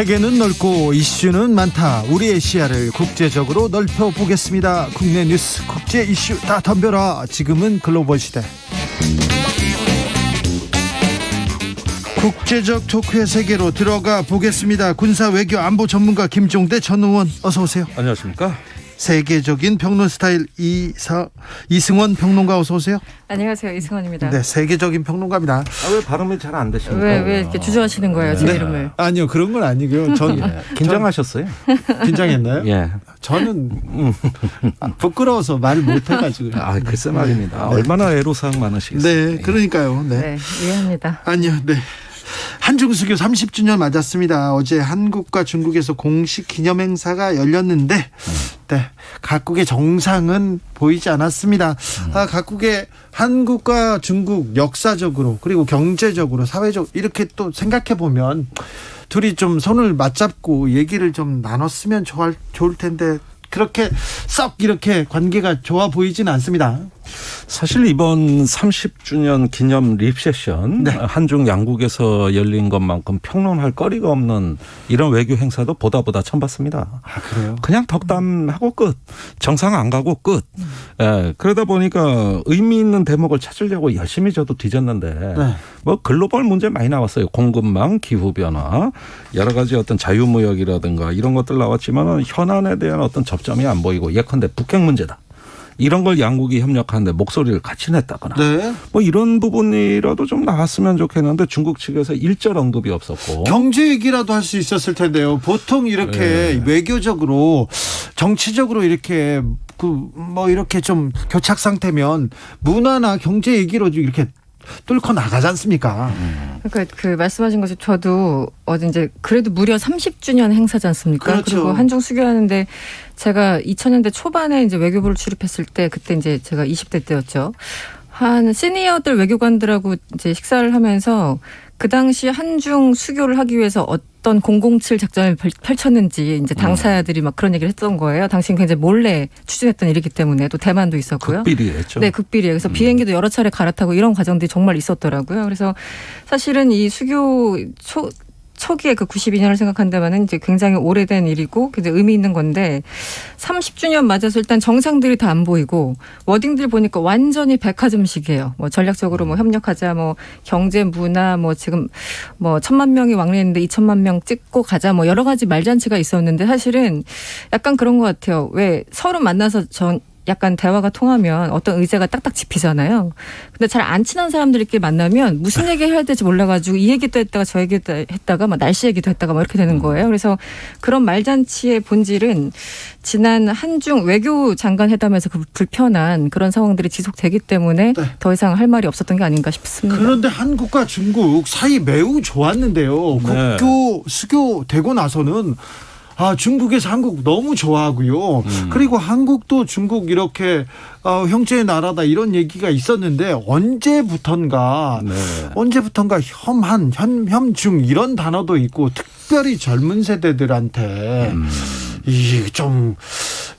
세계는 넓고 이슈는 많다. 우리의 시야를 국제적으로 넓혀보겠습니다. 국내 뉴스, 국제 이슈 다 덤벼라. 지금은 글로벌 시대. 국제적 토크의 세계로 들어가 보겠습니다. 군사 외교 안보 전문가 김종대 전 의원 어서 오세요. 안녕하십니까. 세계적인 평론 스타일 이승원 평론가 어서 오세요. 안녕하세요. 이승원입니다. 네, 세계적인 평론가입니다. 왜 발음이 잘 안 되십니까? 왜 이렇게 주저하시는 거예요, 제 이름을? 아니요, 그런 건 아니고요. 전 긴장하셨어요? 긴장했나요? 예. 저는 부끄러워서 말을 못 해가지고요. 아, 글쎄 말입니다. 얼마나 애로사항 많으시겠어요. 네, 그러니까요. 네. 네, 이해합니다. 아니요, 네. 한중수교 30주년 맞았습니다. 어제 한국과 중국에서 공식 기념행사가 열렸는데, 네, 각국의 정상은 보이지 않았습니다. 각국의 한국과 중국 역사적으로 그리고 경제적으로 사회적으로 이렇게 또 생각해 보면 둘이 좀 손을 맞잡고 얘기를 좀 나눴으면 좋을 텐데. 그렇게 썩 이렇게 관계가 좋아 보이지는 않습니다. 사실 이번 30주년 기념 립세션, 네. 한중 양국에서 열린 것만큼 평론할 거리가 없는 이런 외교 행사도 보다 처음 봤습니다. 아, 그래요? 그냥 덕담하고 끝. 정상 안 가고 끝. 예, 그러다 보니까 의미 있는 대목을 찾으려고 열심히 저도 뒤졌는데, 네. 뭐 글로벌 문제 많이 나왔어요. 공급망, 기후변화, 여러 가지 어떤 자유무역이라든가 이런 것들 나왔지만 현안에 대한 어떤 접점이 안 보이고 예컨대 북핵 문제다. 이런 걸 양국이 협력하는데 목소리를 같이 냈다거나 네. 뭐 이런 부분이라도 좀 나왔으면 좋겠는데 중국 측에서 일절 언급이 없었고. 경제 얘기라도 할 수 있었을 텐데요. 보통 이렇게 네. 외교적으로 정치적으로 이렇게 뭐 이렇게 좀 교착 상태면 문화나 경제 얘기로 이렇게 뚫고 나가지 않습니까? 그러니까 그 말씀하신 것이 저도 어제 이제 그래도 무려 30주년 행사지 않습니까? 그렇죠. 그리고 한중 수교하는데 제가 2000년대 초반에 이제 외교부를 출입했을 때 그때 이제 제가 20대 때였죠. 한 시니어들 외교관들하고 이제 식사를 하면서 그 당시 한중 수교를 하기 위해서 어떤 007 작전을 펼쳤는지 이제 당사자들이 막 그런 얘기를 했던 거예요. 당시엔 굉장히 몰래 추진했던 일이기 때문에 또 대만도 있었고요. 극비리했죠. 네, 극비리예요. 그래서 비행기도 여러 차례 갈아타고 이런 과정들이 정말 있었더라고요. 그래서 사실은 이 수교 초기에 그 92년을 생각한다면은 이제 굉장히 오래된 일이고 굉장히 의미 있는 건데 30주년 맞아서 일단 정상들이 다 안 보이고 워딩들 보니까 완전히 백화점식이에요. 뭐 전략적으로 뭐 협력하자, 뭐 경제, 문화, 뭐 지금 뭐 1000만 명이 왕래했는데 2000만 명 찍고 가자, 뭐 여러 가지 말잔치가 있었는데 사실은 약간 그런 것 같아요. 왜 서로 만나서 약간 대화가 통하면 어떤 의제가 딱딱 짚히잖아요. 근데 잘 안 친한 사람들끼리 만나면 무슨 얘기 해야 될지 몰라가지고 이 얘기도 했다가 저 얘기도 했다가 막 날씨 얘기도 했다가 막 이렇게 되는 거예요. 그래서 그런 말잔치의 본질은 지난 한중 외교 장관 회담에서 그 불편한 그런 상황들이 지속되기 때문에 네. 더 이상 할 말이 없었던 게 아닌가 싶습니다. 그런데 한국과 중국 사이 매우 좋았는데요. 네. 국교 수교 되고 나서는 중국에서 한국 너무 좋아하고요. 그리고 한국도 중국 이렇게 형제의 나라다 이런 얘기가 있었는데 언제부턴가 협중 이런 단어도 있고 특별히 젊은 세대들한테 이 좀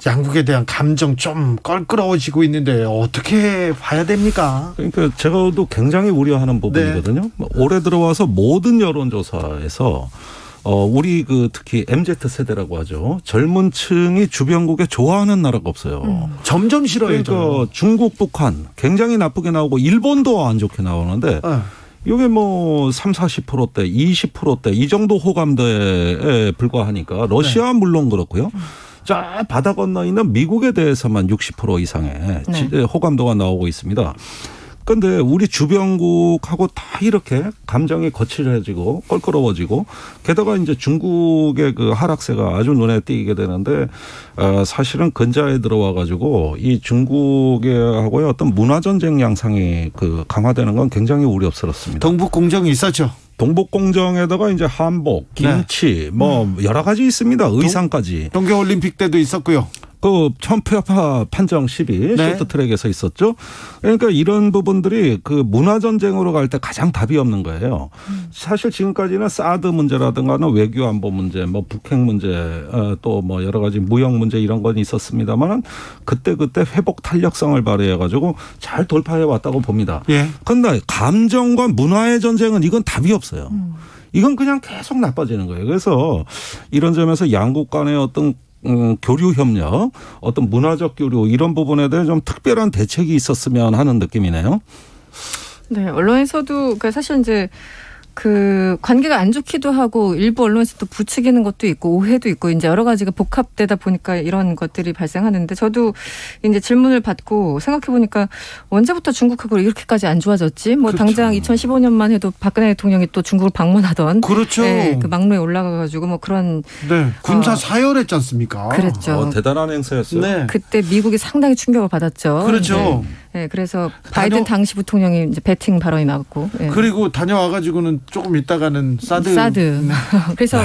양국에 대한 감정 좀 껄끄러워지고 있는데 어떻게 봐야 됩니까? 그러니까 제가도 굉장히 우려하는 부분이거든요. 네. 올해 들어와서 모든 여론조사에서 우리 특히 MZ 세대라고 하죠. 젊은 층이 주변국에 좋아하는 나라가 없어요. 점점 싫어요. 그러니까 중국, 북한 굉장히 나쁘게 나오고 일본도 안 좋게 나오는데 이게 뭐 30-40%대, 20%대 이 정도 호감도에 불과하니까 러시아 는 물론 그렇고요. 자, 바다 건너 있는 미국에 대해서만 60% 이상의 호감도가 나오고 있습니다. 그런데 우리 주변국하고 다 이렇게 감정이 거칠어지고 껄끄러워지고 게다가 이제 중국의 그 하락세가 아주 눈에 띄게 되는데 사실은 근자에 들어와 가지고 이 중국하고의 어떤 문화 전쟁 양상이 강화되는 건 굉장히 우려스럽습니다. 동북 공정이 있었죠. 동북 공정에다가 이제 한복, 김치, 뭐 여러 가지 있습니다. 의상까지. 동계올림픽 때도 있었고요. 그 천표파 판정 시비 쇼트트랙에서 있었죠. 그러니까 이런 부분들이 그 문화 전쟁으로 갈 때 가장 답이 없는 거예요. 사실 지금까지는 사드 문제라든가는 외교 안보 문제, 뭐 북핵 문제, 또 뭐 여러 가지 무역 문제 이런 건 있었습니다만 그때 회복 탄력성을 발휘해 가지고 잘 돌파해 왔다고 봅니다. 그런데 감정과 문화의 전쟁은 이건 답이 없어요. 이건 그냥 계속 나빠지는 거예요. 그래서 이런 점에서 양국 간의 어떤 교류 협력, 어떤 문화적 교류 이런 부분에 대해 좀 특별한 대책이 있었으면 하는 느낌이네요. 네, 언론에서도 그러니까 사실 이제 그 관계가 안 좋기도 하고 일부 언론에서도 부추기는 것도 있고 오해도 있고 이제 여러 가지가 복합되다 보니까 이런 것들이 발생하는데 저도 이제 질문을 받고 생각해 보니까 언제부터 중국하고 이렇게까지 안 좋아졌지? 뭐 그렇죠. 당장 2015년만 해도 박근혜 대통령이 또 중국을 방문하던 그렇죠. 네, 그 막로에 올라가가지고 뭐 그런 네, 군사 사열했지 않습니까? 그랬죠. 대단한 행사였어요. 네. 그때 미국이 상당히 충격을 받았죠. 그렇죠. 네. 네, 그래서 바이든 당시 부통령이 이제 배팅 발언이 나왔고. 네. 그리고 다녀와가지고는 조금 있다가는 사드. 그래서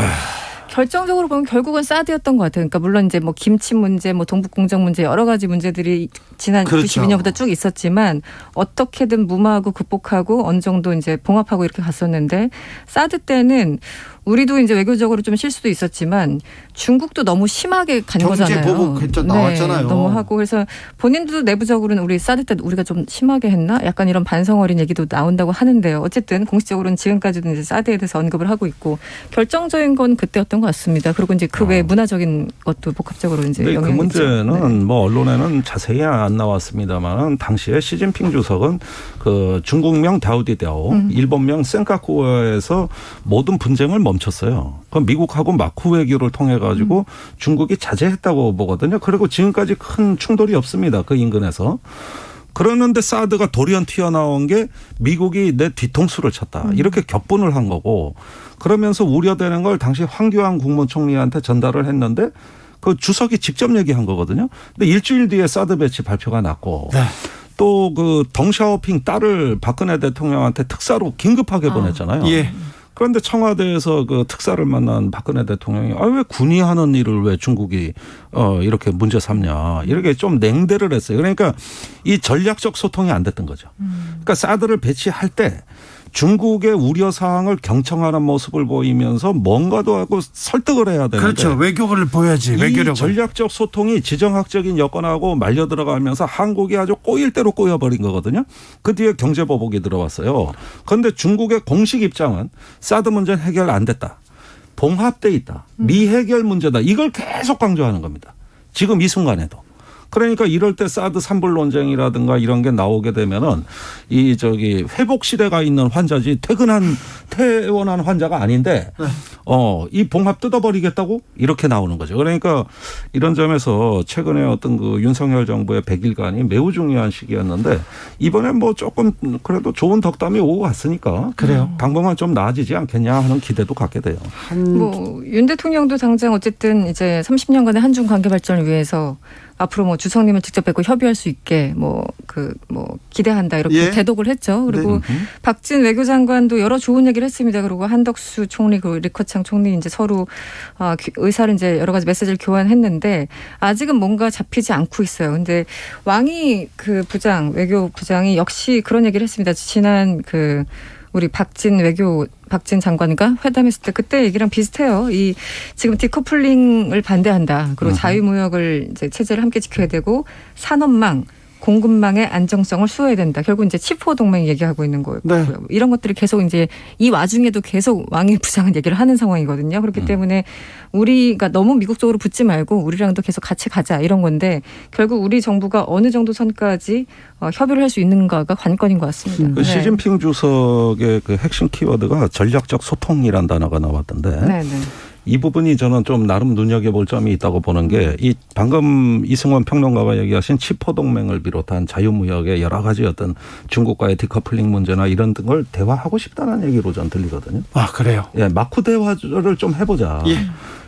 결정적으로 보면 결국은 사드였던 것 같아요. 그러니까 물론 이제 뭐 김치 문제, 뭐 동북 공정 문제 여러 가지 문제들이 지난 그렇죠. 92년부터 쭉 있었지만 어떻게든 무마하고 극복하고 어느 정도 이제 봉합하고 이렇게 갔었는데 사드 때는 우리도 이제 외교적으로 좀 실수도 있었지만 중국도 너무 심하게 간 거잖아요. 경제 보복 나왔잖아요. 너무 하고 그래서 본인들도 내부적으로는 우리 사드 때 우리가 좀 심하게 했나? 약간 이런 반성 어린 얘기도 나온다고 하는데요. 어쨌든 공식적으로는 지금까지도 이제 사드에 대해서 언급을 하고 있고 결정적인 건 그때였던 것 같습니다. 그리고 이제 그 외 문화적인 것도 복합적으로 이제 그 영향이 문제는 뭐 언론에는 자세히 안 나왔습니다만 당시에 시진핑 주석은 그 중국명 다오디다오, 일본명 센카쿠어에서 모든 분쟁을 멈췄어요. 그럼 미국하고 마쿠 외교를 통해 가지고 중국이 자제했다고 보거든요. 그리고 지금까지 큰 충돌이 없습니다. 그 인근에서. 그러는데 사드가 돌연 튀어나온 게 미국이 내 뒤통수를 쳤다. 이렇게 격분을 한 거고 그러면서 우려되는 걸 당시 황교안 국무총리한테 전달을 했는데 그 주석이 직접 얘기한 거거든요. 근데 일주일 뒤에 사드 배치 발표가 났고 네. 또 그 덩샤오핑 딸을 박근혜 대통령한테 특사로 긴급하게 보냈잖아요. 예. 그런데 청와대에서 그 특사를 만난 박근혜 대통령이 왜 군이 하는 일을 왜 중국이 이렇게 문제 삼냐 이렇게 좀 냉대를 했어요. 그러니까 이 전략적 소통이 안 됐던 거죠. 그러니까 사드를 배치할 때 중국의 우려 사항을 경청하는 모습을 보이면서 뭔가도 하고 설득을 해야 되는데 그렇죠. 외교를 보여야지. 이 외교력을. 전략적 소통이 지정학적인 여건하고 말려 들어가면서 한국이 아주 꼬일 대로 꼬여버린 거거든요. 그 뒤에 경제보복이 들어왔어요. 그런데 중국의 공식 입장은 사드 문제는 해결 안 됐다. 봉합돼 있다. 미해결 문제다. 이걸 계속 강조하는 겁니다. 지금 이 순간에도. 그러니까 이럴 때 사드 산불 논쟁이라든가 이런 게 나오게 되면은 이 회복 시대가 있는 환자지 퇴원한 환자가 아닌데 이 봉합 뜯어버리겠다고 이렇게 나오는 거죠. 그러니까 이런 점에서 최근에 어떤 그 윤석열 정부의 100일간이 매우 중요한 시기였는데 이번에 뭐 조금 그래도 좋은 덕담이 오고 갔으니까 그래요. 당분간 좀 나아지지 않겠냐 하는 기대도 갖게 돼요. 뭐 윤 대통령도 당장 어쨌든 이제 30년간의 한중 관계 발전을 위해서 앞으로 뭐 주석님을 직접 뵙고 협의할 수 있게 기대한다 이렇게 예. 대독을 했죠. 그리고 박진 외교장관도 여러 좋은 얘기를 했습니다. 그리고 한덕수 총리 그리고 리커창 총리 이제 서로 의사를 이제 여러 가지 메시지를 교환했는데 아직은 뭔가 잡히지 않고 있어요. 근데 왕이 그 외교부장이 역시 그런 얘기를 했습니다. 지난 우리 박진 장관과 회담했을 때 그때 얘기랑 비슷해요. 지금 디커플링을 반대한다. 그리고 자유무역을 이제 체제를 함께 지켜야 되고 산업망, 공급망의 안정성을 수호해야 된다. 결국 이제 치포 동맹 얘기하고 있는 거고요. 네. 이런 것들이 계속 이제 이 와중에도 계속 왕이 부장은 얘기를 하는 상황이거든요. 그렇기 때문에 우리가 너무 미국 쪽으로 붙지 말고 우리랑도 계속 같이 가자 이런 건데 결국 우리 정부가 어느 정도 선까지 협의를 할 수 있는가가 관건인 것 같습니다. 그 시진핑 주석의 그 핵심 키워드가 전략적 소통이란 단어가 나왔던데 네. 이 부분이 저는 좀 나름 눈여겨볼 점이 있다고 보는 게 이 방금 이승원 평론가가 얘기하신 치포 동맹을 비롯한 자유무역의 여러 가지 어떤 중국과의 디커플링 문제나 이런 걸 대화하고 싶다는 얘기로 전 들리거든요. 아, 그래요. 예, 마쿠 대화를 좀 해보자. 예.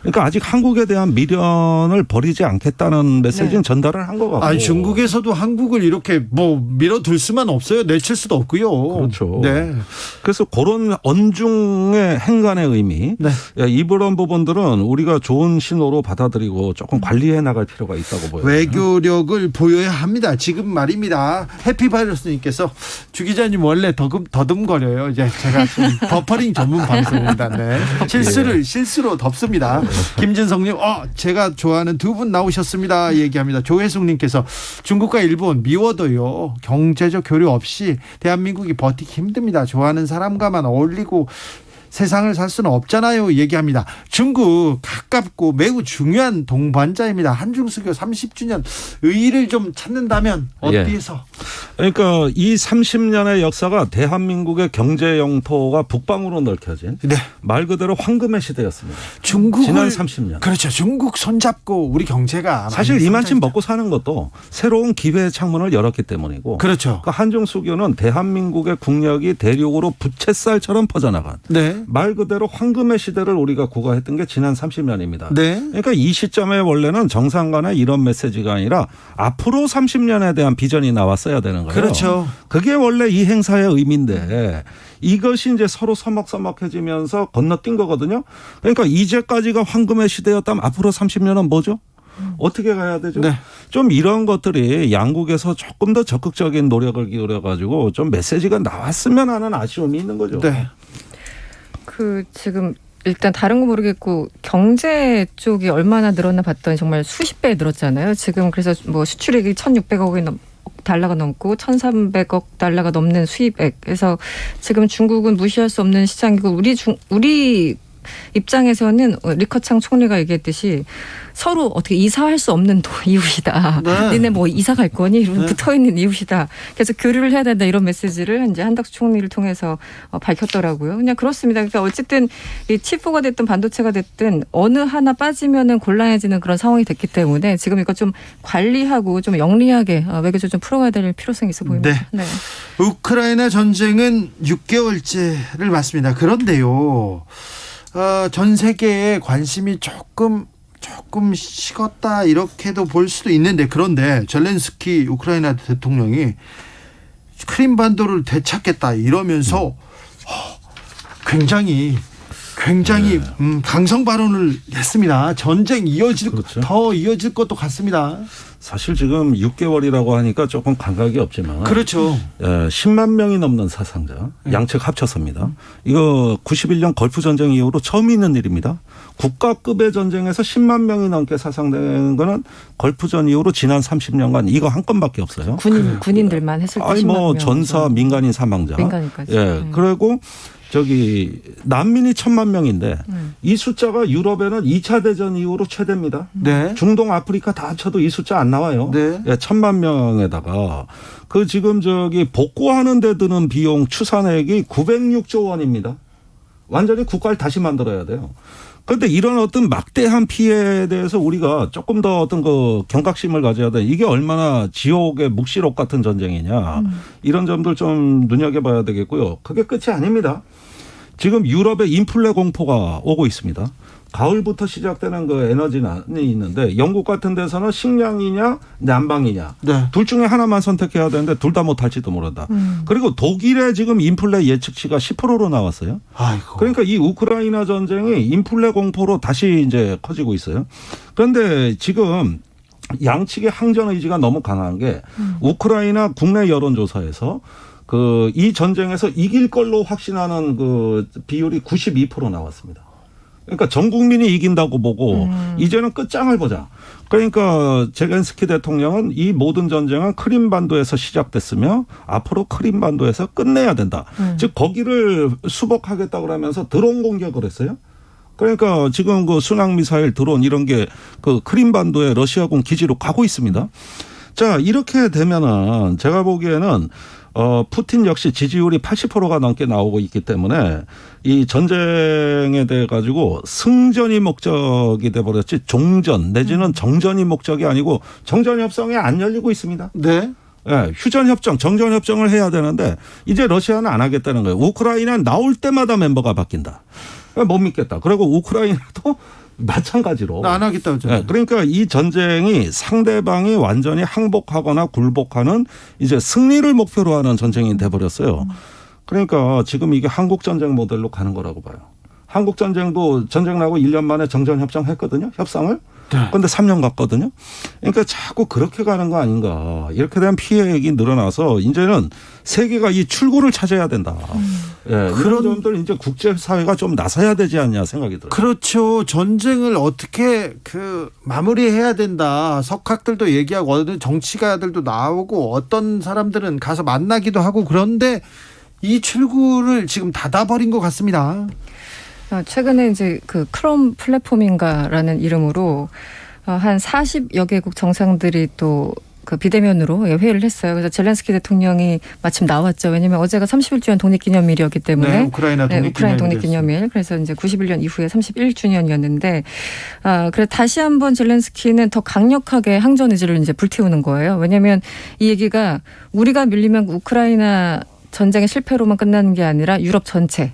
그러니까 아직 한국에 대한 미련을 버리지 않겠다는 메시지는 전달을 한 것 같고. 아니, 중국에서도 한국을 이렇게 밀어둘 수만 없어요. 내칠 수도 없고요. 그렇죠. 네. 그래서 그런 언중의 행간의 의미, 네. 이런 부분들은 우리가 좋은 신호로 받아들이고 조금 관리해 나갈 필요가 있다고 보여요. 외교력을 보여야 합니다. 지금 말입니다. 해피바이러스님께서 주 기자님 원래 더듬거려요. 이제 제가 좀 버퍼링 전문 방송입니다. 네. 실수로 덮습니다. 김진성님, 제가 좋아하는 두 분 나오셨습니다. 얘기합니다. 조혜숙님께서 중국과 일본 미워도요. 경제적 교류 없이 대한민국이 버티기 힘듭니다. 좋아하는 사람과만 어울리고 세상을 살 수는 없잖아요. 얘기합니다. 중국 가깝고 매우 중요한 동반자입니다. 한중수교 30주년 의의를 좀 찾는다면 어디에서? 그러니까 이 30년의 역사가 대한민국의 경제 영토가 북방으로 넓혀진 말 그대로 황금의 시대였습니다. 중국을 지난 30년. 그렇죠. 중국 손잡고 우리 경제가 사실 이만큼 먹고 사는 것도 새로운 기회의 창문을 열었기 때문이고. 그렇죠. 그러니까 한중수교는 대한민국의 국력이 대륙으로 부채살처럼 퍼져나간 말 그대로 황금의 시대를 우리가 구가했던 게 지난 30년입니다. 그러니까 이 시점에 원래는 정상 간의 이런 메시지가 아니라 앞으로 30년에 대한 비전이 나왔어야 되는 거예요. 그렇죠. 그게 원래 이 행사의 의미인데 이것이 이제 서로 서먹서먹해지면서 건너뛴 거거든요. 그러니까 이제까지가 황금의 시대였다면 앞으로 30년은 뭐죠? 어떻게 가야 되죠? 좀 이런 것들이 양국에서 조금 더 적극적인 노력을 기울여가지고 좀 메시지가 나왔으면 하는 아쉬움이 있는 거죠. 지금 일단 다른 거 모르겠고 경제 쪽이 얼마나 늘었나 봤더니 정말 수십 배 늘었잖아요. 지금 그래서 뭐 수출액이 1,600억 달러가 넘고 1,300억 달러가 넘는 수입액. 그래서 지금 중국은 무시할 수 없는 시장이고 우리 입장에서는 리커창 총리가 얘기했듯이 서로 어떻게 이사할 수 없는 이웃이다. 니네 뭐 이사 갈 거니? 이러면 붙어있는 이웃이다. 그래서 교류를 해야 된다. 이런 메시지를 이제 한덕수 총리를 통해서 밝혔더라고요. 그냥 그렇습니다. 그러니까 어쨌든 이 칩포가 됐든 반도체가 됐든 어느 하나 빠지면은 곤란해지는 그런 상황이 됐기 때문에 지금 이거 좀 관리하고 좀 영리하게 외교적으로 좀 풀어가야 될 필요성이 있어 보입니다. 우크라이나 전쟁은 6개월째를 맞습니다. 그런데요. 전 세계에 관심이 조금 식었다 이렇게도 볼 수도 있는데 그런데 젤렌스키 우크라이나 대통령이 크림반도를 되찾겠다 이러면서 굉장히 강성 발언을 했습니다. 전쟁 더 이어질 것도 같습니다. 사실 지금 6개월이라고 하니까 조금 감각이 없지만 그렇죠. 10만 명이 넘는 사상자 양측 합쳐서입니다. 이거 91년 걸프 전쟁 이후로 처음 있는 일입니다. 국가급의 전쟁에서 10만 명이 넘게 사상된 거는 걸프전 이후로 지난 30년간 이거 한 건밖에 없어요. 군인들만 했을 때 10만 아니 뭐 명. 전사 민간인 사망자. 민간인까지. 그리고 난민이 1,000만 명인데 이 숫자가 유럽에는 2차 대전 이후로 최대입니다. 중동, 아프리카 다 합쳐도 이 숫자 안 나와요. 1,000만 명에다가 지금 복구하는 데 드는 비용 추산액이 906조 원입니다. 완전히 국가를 다시 만들어야 돼요. 그런데 이런 어떤 막대한 피해에 대해서 우리가 조금 더 어떤 경각심을 가져야 돼. 이게 얼마나 지옥의 묵시록 같은 전쟁이냐. 이런 점들 좀 눈여겨봐야 되겠고요. 그게 끝이 아닙니다. 지금 유럽에 인플레 공포가 오고 있습니다. 가을부터 시작되는 에너지난이 있는데 영국 같은 데서는 식량이냐 난방이냐 둘 중에 하나만 선택해야 되는데 둘 다 못할지도 모른다. 그리고 독일의 지금 인플레 예측치가 10%로 나왔어요. 그러니까 이 우크라이나 전쟁이 인플레 공포로 다시 이제 커지고 있어요. 그런데 지금 양측의 항전 의지가 너무 강한 게 우크라이나 국내 여론조사에서 이 전쟁에서 이길 걸로 확신하는 비율이 92% 나왔습니다. 그러니까 전 국민이 이긴다고 보고 이제는 끝장을 보자. 그러니까 젤렌스키 대통령은 이 모든 전쟁은 크림반도에서 시작됐으며 앞으로 크림반도에서 끝내야 된다. 즉 거기를 수복하겠다고 그러면서 드론 공격을 했어요. 그러니까 지금 순항미사일 드론 이런 게 크림반도의 러시아군 기지로 가고 있습니다. 자, 이렇게 되면은 제가 보기에는 푸틴 역시 지지율이 80%가 넘게 나오고 있기 때문에 이 전쟁에 대해 가지고 승전이 목적이 돼버렸지 종전 내지는 정전이 목적이 아니고 정전협정이 안 열리고 있습니다. 휴전협정, 정전협정을 해야 되는데 이제 러시아는 안 하겠다는 거예요. 우크라이나는 나올 때마다 멤버가 바뀐다. 못 믿겠다. 그리고 우크라이나도 마찬가지로 안 하겠다고. 그러니까 이 전쟁이 상대방이 완전히 항복하거나 굴복하는 이제 승리를 목표로 하는 전쟁이 돼버렸어요. 그러니까 지금 이게 한국 전쟁 모델로 가는 거라고 봐요. 한국 전쟁도 전쟁 나고 1년 만에 정전협정 했거든요. 협상을. 그런데 3년 갔거든요. 그러니까 자꾸 그렇게 가는 거 아닌가. 이렇게 되면 피해액이 늘어나서 이제는 세계가 이 출구를 찾아야 된다. 그런 점들 이제 국제사회가 좀 나서야 되지 않냐 생각이 들어요. 그렇죠. 전쟁을 어떻게 마무리해야 된다. 석학들도 얘기하고 어떤 정치가들도 나오고 어떤 사람들은 가서 만나기도 하고 그런데 이 출구를 지금 닫아버린 것 같습니다. 최근에 이제 그 크롬 플랫폼인가라는 이름으로 한 40여 개국 정상들이 또 그 비대면으로 회의를 했어요. 그래서 젤렌스키 대통령이 마침 나왔죠. 왜냐하면 어제가 31주년 독립기념일이었기 때문에. 네, 우크라이나 독립기념일. 그래서 이제 91년 이후에 31주년이었는데, 그래 다시 한번 젤렌스키는 더 강력하게 항전 의지를 이제 불태우는 거예요. 왜냐하면 이 얘기가 우리가 밀리면 우크라이나 전쟁의 실패로만 끝나는 게 아니라 유럽 전체.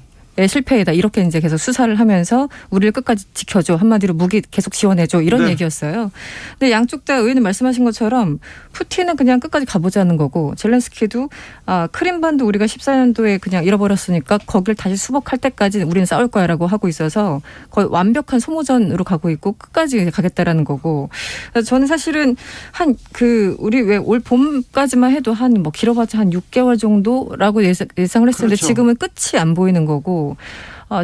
실패이다. 이렇게 이제 계속 수사를 하면서 우리를 끝까지 지켜줘. 한마디로 무기 계속 지원해줘. 이런 네. 얘기였어요. 근데 양쪽 다 의원님 말씀하신 것처럼 푸틴은 그냥 끝까지 가보자는 거고 젤렌스키도 크림반도 우리가 14년도에 그냥 잃어버렸으니까 거길 다시 수복할 때까지 우리는 싸울 거야라고 하고 있어서 거의 완벽한 소모전으로 가고 있고 끝까지 가겠다라는 거고. 그래서 저는 사실은 우리 왜 올 봄까지만 해도 뭐 길어봤자 한 6개월 정도라고 예상을 했었는데 그렇죠. 지금은 끝이 안 보이는 거고.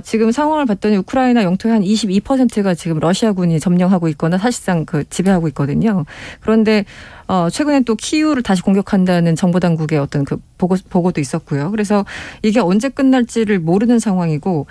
지금 상황을 봤더니 우크라이나 영토의 한 22%가 지금 러시아군이 점령하고 있거나 사실상 지배하고 있거든요. 그런데 최근에 또 키이우를 다시 공격한다는 정보당국의 어떤 그 보고도 있었고요. 그래서 이게 언제 끝날지를 모르는 상황이고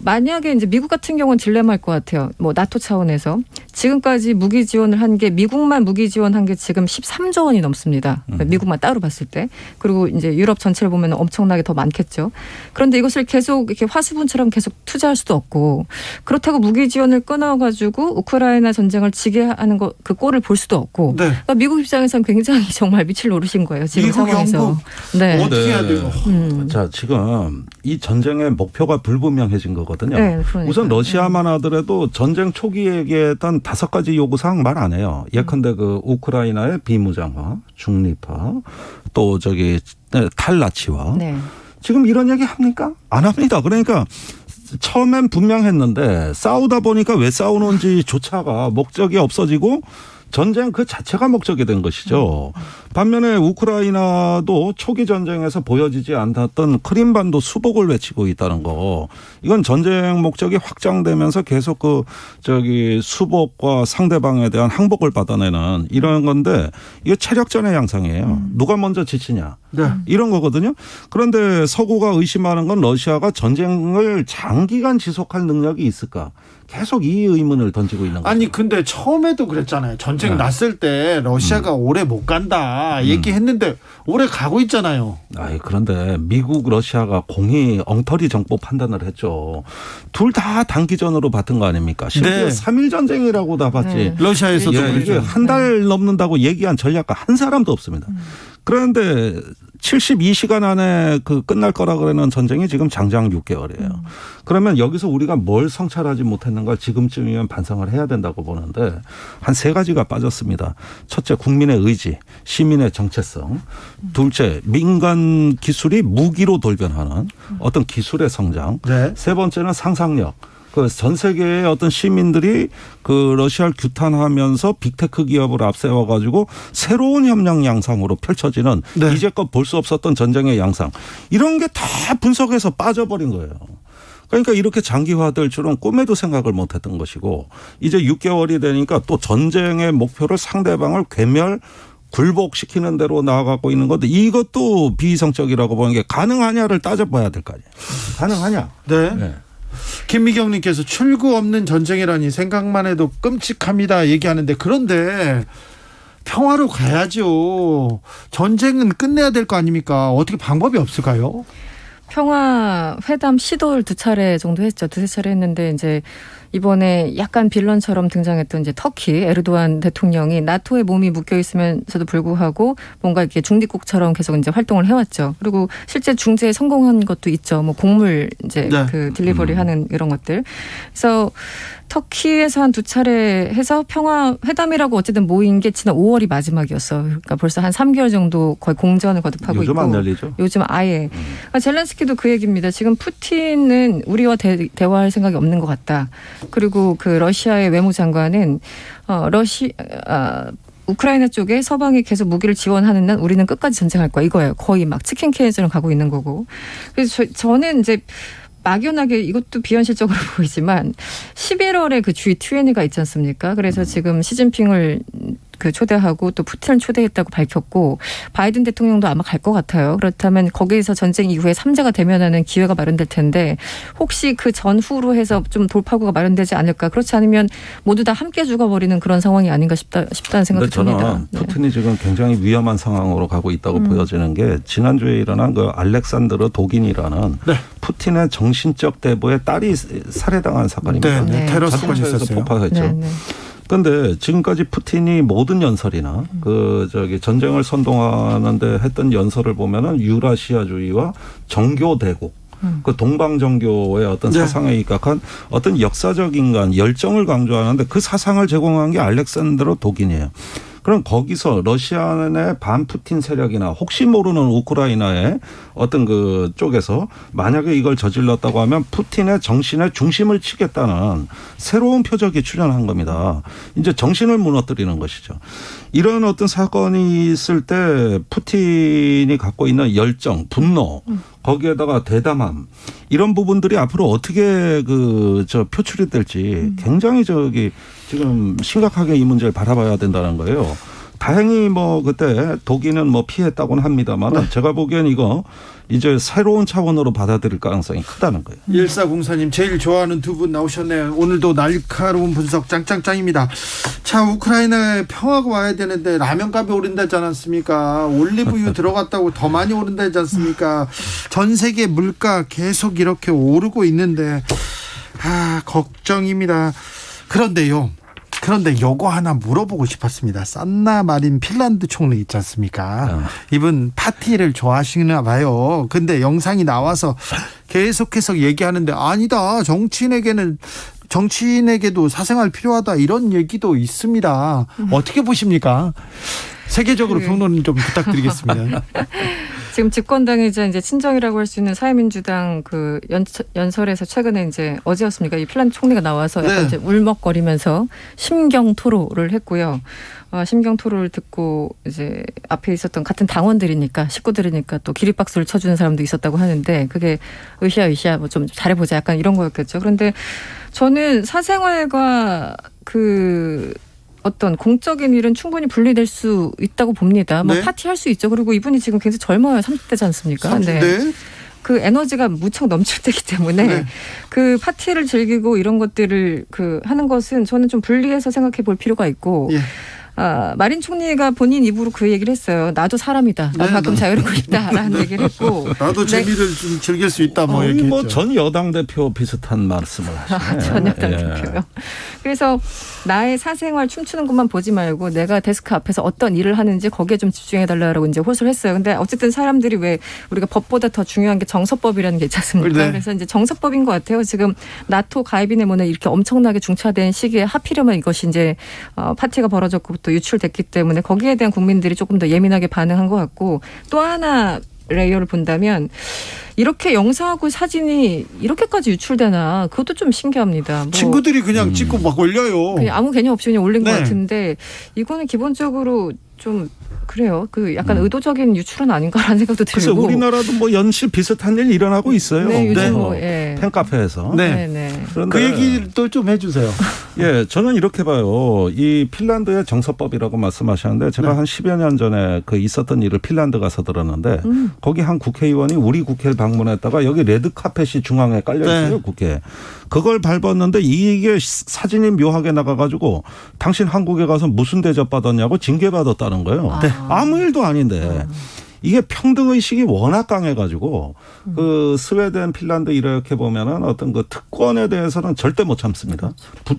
만약에 이제 미국 같은 경우는 딜레마일 것 같아요. 뭐 나토 차원에서 지금까지 무기 지원을 한 게 미국만 무기 지원한 게 지금 13조 원이 넘습니다. 미국만 따로 봤을 때. 그리고 이제 유럽 전체를 보면 엄청나게 더 많겠죠. 그런데 이것을 계속 이렇게 화수분처럼 계속 투자할 수도 없고 그렇다고 무기 지원을 끊어가지고 우크라이나 전쟁을 지게 하는 그 꼴을 볼 수도 없고. 네. 그러니까 미국 입장에서는 굉장히 정말 밑을 노르신 거예요. 지금 미국, 상황에서. 영국. 네. 어떻게 해야 돼요? 자, 지금 이 전쟁의 목표가 불분명해진 거거든요. 네, 그러니까요. 우선 러시아만 하더라도 전쟁 초기에 얘기했던 5가지 요구사항 말 안 해요. 예컨대 그 우크라이나의 비무장화, 중립화, 또 탈나치화. 네. 지금 이런 얘기 합니까? 안 합니다. 그러니까 처음엔 분명했는데 싸우다 보니까 왜 싸우는지조차가 목적이 없어지고 전쟁 그 자체가 목적이 된 것이죠. 반면에 우크라이나도 초기 전쟁에서 보여지지 않았던 크림반도 수복을 외치고 있다는 거. 이건 전쟁 목적이 확장되면서 계속 수복과 상대방에 대한 항복을 받아내는 이런 건데 이게 체력전의 양상이에요. 누가 먼저 지치냐. 네. 이런 거거든요. 그런데 서구가 의심하는 건 러시아가 전쟁을 장기간 지속할 능력이 있을까. 계속 이 의문을 던지고 있는 거죠. 아니 근데 처음에도 그랬잖아요. 전쟁 났을 때 러시아가 오래 못 간다 얘기했는데 오래 가고 있잖아요. 그런데 미국 러시아가 공히 엉터리 정보 판단을 했죠. 둘 다 단기전으로 봤던 거 아닙니까? 심지어 네. 3일 전쟁이라고 다 봤지. 네. 러시아에서도 이게 한 달 넘는다고 얘기한 전략가 한 사람도 없습니다. 그런데 72시간 안에 끝날 거라 그러는 전쟁이 지금 장장 6개월이에요. 그러면 여기서 우리가 뭘 성찰하지 못했는가 지금쯤이면 반성을 해야 된다고 보는데 한 3가지가 빠졌습니다. 첫째, 국민의 의지, 시민의 정체성. 둘째, 민간 기술이 무기로 돌변하는 어떤 기술의 성장. 네. 세 번째는 상상력. 전 세계의 어떤 시민들이 러시아를 규탄하면서 빅테크 기업을 앞세워가지고 새로운 협력 양상으로 펼쳐지는 네. 이제껏 볼 수 없었던 전쟁의 양상. 이런 게 다 분석해서 빠져버린 거예요. 그러니까 이렇게 장기화될 줄은 꿈에도 생각을 못했던 것이고 이제 6개월이 되니까 또 전쟁의 목표를 상대방을 굴복시키는 대로 나아가고 있는 건데 이것도 비이성적이라고 보는 게 가능하냐를 따져봐야 될 거 아니에요. 가능하냐. 네. 김미경님께서 출구 없는 전쟁이라니 생각만 해도 끔찍합니다 얘기하는데 그런데 평화로 가야죠. 전쟁은 끝내야 될 거 아닙니까? 어떻게 방법이 없을까요? 평화 회담 시도를 2차례 정도 했죠. 2-3차례 했는데 이제 이번에 약간 빌런처럼 등장했던 이제 터키 에르도안 대통령이 나토에 몸이 묶여 있으면서도 불구하고 뭔가 이렇게 중립국처럼 계속 이제 활동을 해왔죠. 그리고 실제 중재에 성공한 것도 있죠. 뭐 곡물 이제 네. 딜리버리하는 이런 것들. 그래서 터키에서 한 2차례 해서 평화 회담이라고 어쨌든 모인 게 지난 5월이 마지막이었어요. 그러니까 벌써 한 3개월 정도 거의 공전을 거듭하고 요즘 있고. 안 열리죠? 요즘 아예. 그러니까 젤렌스키도 그 얘기입니다. 지금 푸틴은 우리와 대화할 생각이 없는 것 같다. 그리고 러시아의 외무장관은 우크라이나 쪽에 서방이 계속 무기를 지원하는 한 우리는 끝까지 전쟁할 거야. 이거예요. 거의 막 치킨 케이스로 가고 있는 거고. 그래서 저는 이제 막연하게 이것도 비현실적으로 보이지만 11월에 G20가 있지 않습니까? 그래서 지금 시진핑을 그 초대하고 또 푸틴을 초대했다고 밝혔고 바이든 대통령도 아마 갈 것 같아요. 그렇다면 거기에서 전쟁 이후에 3자가 대면하는 기회가 마련될 텐데 혹시 그 전후로 해서 좀 돌파구가 마련되지 않을까. 그렇지 않으면 모두 다 함께 죽어버리는 그런 상황이 아닌가 싶다는 생각이 듭니다. 저는 푸틴이 지금 굉장히 위험한 상황으로 가고 있다고 보여지는 게 지난주에 일어난 그 알렉산드르 독인이라는 푸틴의 정신적 대부의 딸이 살해당한 사건입니다. 네. 테러 사건이 있었어요. 폭파했죠. 그런데 지금까지 푸틴이 모든 연설이나 전쟁을 선동하는데 했던 연설을 보면은 유라시아주의와 정교 대국, 그 동방정교의 어떤 사상에 입각한 어떤 역사적 인간 열정을 강조하는데 그 사상을 제공한 게 알렉산드르 독인이에요. 그럼 거기서 러시아의 반푸틴 세력이나 혹시 모르는 우크라이나의 어떤 그 쪽에서 만약에 이걸 저질렀다고 하면 푸틴의 정신의 중심을 치겠다는 새로운 표적이 출현한 겁니다. 이제 정신을 무너뜨리는 것이죠. 이런 어떤 사건이 있을 때 푸틴이 갖고 있는 열정, 분노, 거기에다가 대담함 이런 부분들이 앞으로 어떻게 표출이 될지 굉장히 지금 심각하게 이 문제를 바라봐야 된다는 거예요. 다행히 그때 독일은 피했다고는 합니다만 제가 보기엔 이거 이제 새로운 차원으로 받아들일 가능성이 크다는 거예요. 1404님 제일 좋아하는 두 분 나오셨네요. 오늘도 날카로운 분석 짱짱짱입니다. 자, 우크라이나에 평화가 와야 되는데 라면값이 오른다지 않았습니까? 올리브유 들어갔다고 더 많이 오른다지 않습니까? 전 세계 물가 계속 이렇게 오르고 있는데 걱정입니다. 그런데 요거 하나 물어보고 싶었습니다. 산나 마린 핀란드 총리 있지 않습니까? 이분 파티를 좋아하시나 봐요. 근데 영상이 나와서 계속해서 얘기하는데 아니다. 정치인에게도 사생활 필요하다. 이런 얘기도 있습니다. 어떻게 보십니까? 세계적으로 평론 좀 부탁드리겠습니다. 지금 집권당이자 이제 친정이라고 할 수 있는 사회민주당 그 연설에서 최근에 이제 어제였습니까? 이 핀란드 총리가 나와서 약간 이제 울먹거리면서 심경 토로를 했고요. 심경 토로를 듣고 이제 앞에 있었던 같은 당원들이니까 식구들이니까 또 기립박수를 쳐주는 사람도 있었다고 하는데 그게 으쌰 좀 잘해보자 약간 이런 거였겠죠. 그런데 저는 사생활과 어떤 공적인 일은 충분히 분리될 수 있다고 봅니다. 파티할 수 있죠. 그리고 이분이 지금 굉장히 젊어요. 30대지 않습니까? 30대? 그 에너지가 무척 넘칠 때이기 때문에 그 파티를 즐기고 이런 것들을 하는 것은 저는 좀 분리해서 생각해 볼 필요가 있고 마린 총리가 본인 입으로 그 얘기를 했어요. 나도 사람이다. 나도 가끔 자유롭고 싶다라는 얘기를 했고. 나도 재미를 좀 즐길 수 있다. 전 여당 대표 비슷한 말씀을 하시네요. 전 여당 대표요. 그래서 나의 사생활 춤추는 것만 보지 말고 내가 데스크 앞에서 어떤 일을 하는지 거기에 좀 집중해달라고 이제 호소를 했어요. 근데 어쨌든 사람들이 왜 우리가 법보다 더 중요한 게 정서법이라는 게 있지 않습니까? 그래서 이제 정서법인 것 같아요. 지금 나토 가입인의 문에 이렇게 엄청나게 중차된 시기에 하필이면 이것이 이제 파티가 벌어졌고 또 유출됐기 때문에 거기에 대한 국민들이 조금 더 예민하게 반응한 것 같고 또 하나 레이어를 본다면 이렇게 영상하고 사진이 이렇게까지 유출되나 그것도 좀 신기합니다. 친구들이 그냥 찍고 막 올려요. 그냥 아무 개념 없이 그냥 올린 것 같은데 이거는 기본적으로 좀 그래요. 약간 의도적인 유출은 아닌가라는 생각도 들고. 그래서 우리나라도 연시 비슷한 일 일어나고 있어요. 네, 요즘 팬카페에서. 그 얘기도 좀 해주세요. 저는 이렇게 봐요. 이 핀란드의 정서법이라고 말씀하셨는데 제가 한 10여 년 전에 있었던 일을 핀란드 가서 들었는데 거기 한 국회의원이 우리 국회를 방문했다가 여기 레드카펫이 중앙에 깔려 있어요. 국회에. 그걸 밟았는데 이게 사진이 묘하게 나가가지고 당신 한국에 가서 무슨 대접 받았냐고 징계받았다는 거예요. 아무 일도 아닌데. 이게 평등의식이 워낙 강해가지고 스웨덴, 핀란드 이렇게 보면은 어떤 특권에 대해서는 절대 못 참습니다.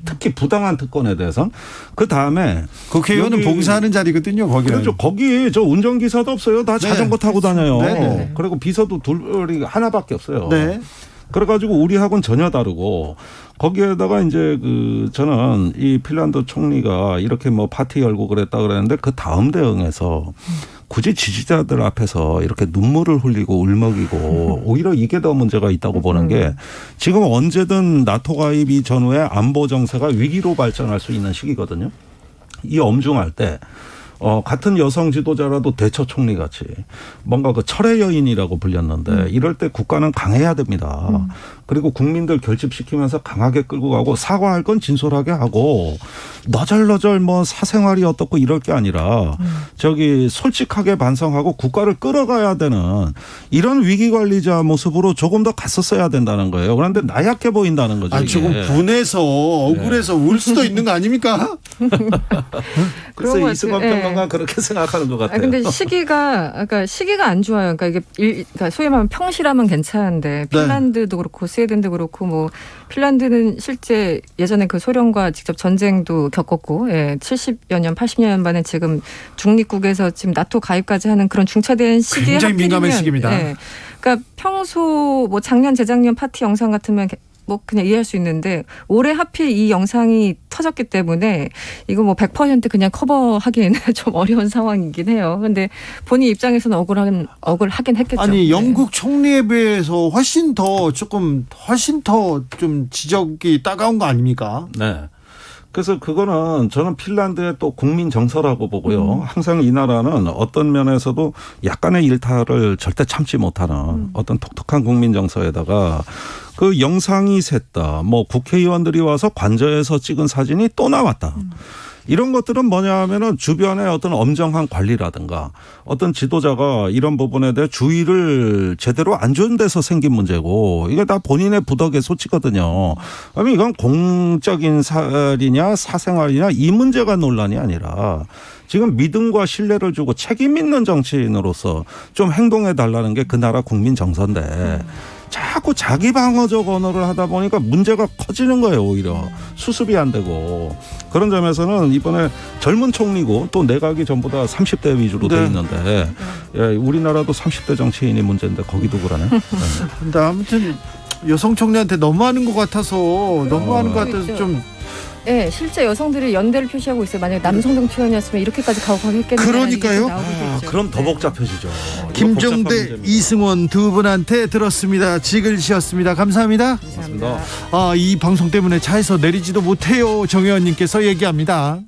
특히 부당한 특권에 대해서는. 그 다음에 국회의원은 봉사하는 자리거든요. 거기는. 그렇죠. 거기 운전기사도 없어요. 다 자전거 타고 다녀요. 그리고 비서도 하나밖에 없어요. 그래가지고 우리하고는 전혀 다르고 거기에다가 이제 저는 이 핀란드 총리가 이렇게 파티 열고 그랬다 그랬는데 그 다음 대응에서 굳이 지지자들 앞에서 이렇게 눈물을 흘리고 울먹이고 오히려 이게 더 문제가 있다고 보는 게 지금 언제든 나토 가입 이전후에 안보 정세가 위기로 발전할 수 있는 시기거든요. 이 엄중할 때 같은 여성 지도자라도 대처 총리 같이 뭔가 그 철의 여인이라고 불렸는데 이럴 때 국가는 강해야 됩니다. 그리고 국민들 결집시키면서 강하게 끌고 가고 사과할 건 진솔하게 하고 너절너절 뭐 사생활이 어떻고 이럴 게 아니라 저기 솔직하게 반성하고 국가를 끌어가야 되는 이런 위기관리자 모습으로 조금 더 갔었어야 된다는 거예요. 그런데 나약해 보인다는 거죠. 아니, 조금 분해서 억울해서 울 수도 있는 거 아닙니까? 그래서 이승만 평론가 그렇게 생각하는 것 같아요. 근데 시기가 안 좋아요. 그러니까 그러니까 소위 말하면 평시라면 괜찮은데 핀란드도 그렇고 스웨덴도 그렇고 뭐 핀란드는 실제 예전에 그 소련과 직접 전쟁도 겪었고 70여 년, 80년 만에 지금 중립국에서 지금 나토 가입까지 하는 그런 중차대한 시기에 굉장히 민감한 시기입니다. 그러니까 평소 뭐 작년, 재작년 파티 영상 같으면 뭐 그냥 이해할 수 있는데 올해 하필 이 영상이 터졌기 때문에 이거 뭐 100% 그냥 커버하기에는 좀 어려운 상황이긴 해요. 근데 본인 입장에서는 억울하긴 했겠죠. 아니, 영국 총리에 비해서 훨씬 더 좀 지적이 따가운 거 아닙니까? 네. 그래서 그거는 저는 핀란드의 또 국민 정서라고 보고요. 항상 이 나라는 어떤 면에서도 약간의 일탈을 절대 참지 못하는 어떤 독특한 국민 정서에다가 그 영상이 샜다. 뭐 국회의원들이 와서 관저에서 찍은 사진이 또 나왔다. 이런 것들은 뭐냐 하면은 주변의 어떤 엄정한 관리라든가 어떤 지도자가 이런 부분에 대해 주의를 제대로 안 준 데서 생긴 문제고 이게 다 본인의 부덕의 소치거든요. 그러면 이건 공적인 살이냐 사생활이냐 이 문제가 논란이 아니라 지금 믿음과 신뢰를 주고 책임 있는 정치인으로서 좀 행동해 달라는 게 그 나라 국민 정서인데 자꾸 자기 방어적 언어를 하다 보니까 문제가 커지는 거예요. 오히려 수습이 안 되고 그런 점에서는 이번에 젊은 총리고 또 내각이 전부 다 30대 위주로 돼 있는데 우리나라도 30대 정치인이 문제인데 거기도 그러네. 근데 아무튼 여성 총리한테 너무하는 것 같아서 좀. 네, 실제 여성들이 연대를 표시하고 있어요. 만약 남성 정치원이었으면 이렇게까지 가혹하겠겠느냐. 그러니까요. 그럼 더 복잡해지죠. 김종대, 이승원 두 분한테 들었습니다. 지글씨였습니다. 감사합니다. 감사합니다. 이 방송 때문에 차에서 내리지도 못해요. 정 의원님께서 얘기합니다.